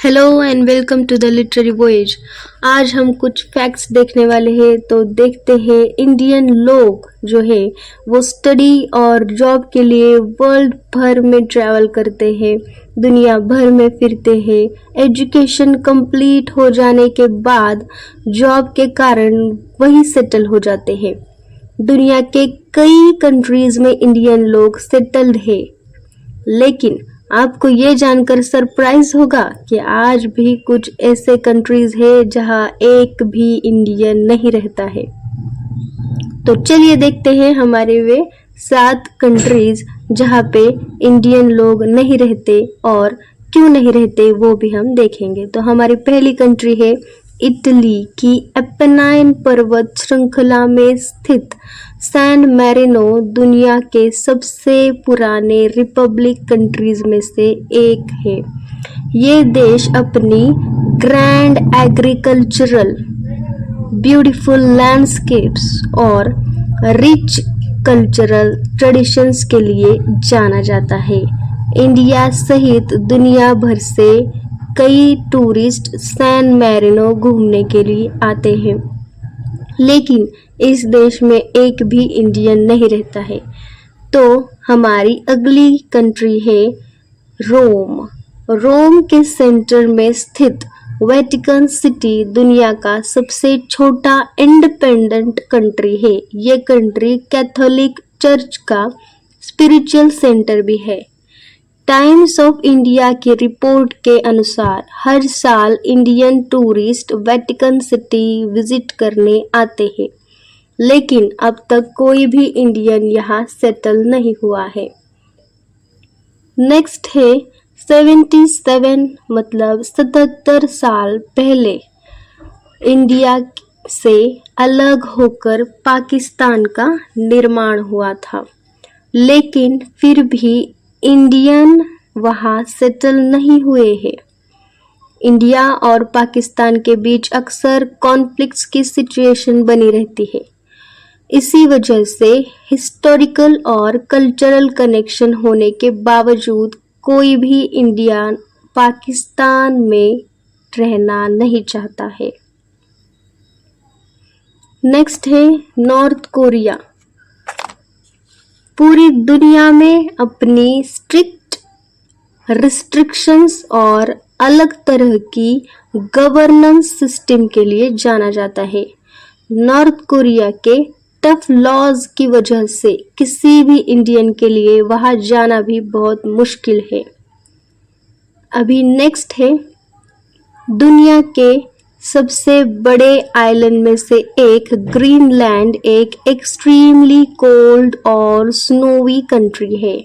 Hello and welcome to the literary voyage. आज हम कुछ फैक्ट्स देखने वाले हैं। तो देखते हैं इंडियन लोग जो है वो स्टडी और जॉब के लिए वर्ल्ड भर में ट्रैवल करते हैं, दुनिया भर में फिरते हैं। एजुकेशन कंप्लीट हो जाने के बाद जॉब के कारण वही सेटल हो जाते हैं। दुनिया के कई कंट्रीज में इंडियन लोग सेटल्ड है, लेकिन आपको ये जानकर सरप्राइज होगा कि आज भी कुछ ऐसे कंट्रीज है जहां एक भी इंडियन नहीं रहता है। तो चलिए देखते हैं हमारे वे 7 कंट्रीज जहां पे इंडियन लोग नहीं रहते और क्यों नहीं रहते वो भी हम देखेंगे। तो हमारी पहली कंट्री है इटली की एपेनाइन पर्वत श्रृंखला में स्थित सैन मैरिनो दुनिया के सबसे पुराने रिपब्लिक कंट्रीज में से एक है। ये देश अपनी ग्रैंड एग्रीकल्चरल, ब्यूटीफुल लैंडस्केप्स और रिच कल्चरल ट्रेडिशंस के लिए जाना जाता है। इंडिया सहित दुनिया भर से कई टूरिस्ट सैन मैरिनो घूमने के लिए आते हैं, लेकिन इस देश में एक भी इंडियन नहीं रहता है। तो हमारी अगली कंट्री है रोम। रोम के सेंटर में स्थित वेटिकन सिटी दुनिया का सबसे छोटा इंडिपेंडेंट कंट्री है। ये कंट्री कैथोलिक चर्च का स्पिरिचुअल सेंटर भी है। टाइम्स ऑफ इंडिया की रिपोर्ट के अनुसार हर साल Indian tourist Vatican city visit करने आते हैं, लेकिन अब तक कोई भी इंडियन यहाँ सेटल नहीं हुआ है। नेक्स्ट है 77 मतलब 77 साल पहले इंडिया से अलग होकर पाकिस्तान का निर्माण हुआ था, लेकिन फिर भी इंडियन वहाँ सेटल नहीं हुए हैं। इंडिया और पाकिस्तान के बीच अक्सर कॉन्फ्लिक्ट्स की सिचुएशन बनी रहती है। इसी वजह से हिस्टोरिकल और कल्चरल कनेक्शन होने के बावजूद कोई भी इंडियन पाकिस्तान में रहना नहीं चाहता है। नेक्स्ट है नॉर्थ कोरिया। पूरी दुनिया में अपनी स्ट्रिक्ट रिस्ट्रिक्शंस और अलग तरह की गवर्नेंस सिस्टम के लिए जाना जाता है। नॉर्थ कोरिया के टफ लॉज की वजह से किसी भी इंडियन के लिए वहां जाना भी बहुत मुश्किल है। अभी नेक्स्ट है दुनिया के सबसे बड़े आइलैंड में से एक ग्रीनलैंड एक एक्सट्रीमली कोल्ड और स्नोवी कंट्री है।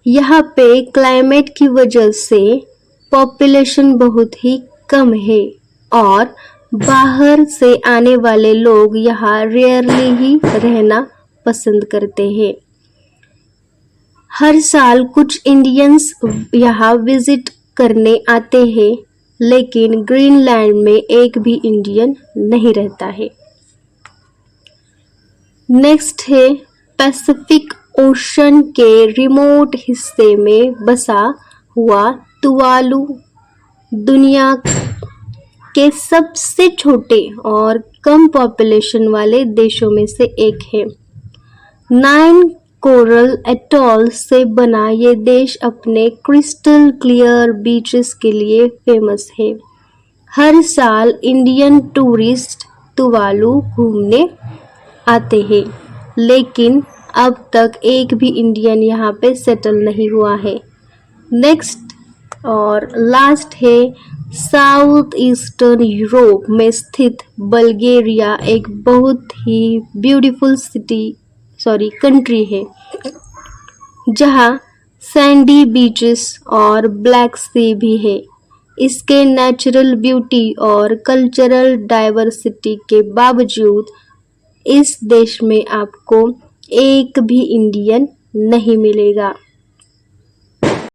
यहाँ पे क्लाइमेट की वजह से पॉपुलेशन बहुत ही कम है और बाहर से आने वाले लोग यहाँ रेयरली ही रहना पसंद करते हैं। हर साल कुछ इंडियंस यहाँ विजिट करने आते हैं, लेकिन ग्रीनलैंड में एक भी इंडियन नहीं रहता है। नेक्स्ट है पैसिफिक ओशन के रिमोट हिस्से में बसा हुआ तुवालू दुनिया के सबसे छोटे और कम पॉपुलेशन वाले देशों में से एक है। 9 कोरल एटॉल से बना ये देश अपने क्रिस्टल क्लियर बीचेस के लिए फेमस है। हर साल इंडियन टूरिस्ट तुवालू घूमने आते हैं, लेकिन अब तक एक भी इंडियन यहाँ पे सेटल नहीं हुआ है। नेक्स्ट और लास्ट है साउथ ईस्टर्न यूरोप में स्थित बल्गेरिया। एक बहुत ही ब्यूटीफुल कंट्री है, जहाँ सैंडी बीचेस और ब्लैक सी भी है। इसके नेचुरल ब्यूटी और कल्चरल डाइवर्सिटी के बावजूद इस देश में आपको एक भी इंडियन नहीं मिलेगा।